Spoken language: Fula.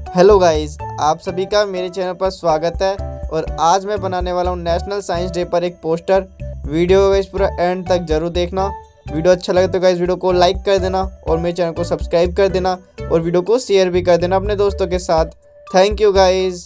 Hello guys, आप सभी का मेरे चैनल पर स्वागत है। और आज मैं बनाने वाला हूँ नेशनल साइंस डे पर एक पोस्टर। वीडियो को गाइस पूरा एंड तक जरूर देखना। वीडियो अच्छा लगे तो गाइस वीडियो को लाइक कर देना और मेरे चैनल को सब्सक्राइब कर देना और वीडियो को शेयर भी कर देना अपने दोस्तों के साथ। Thank you guys.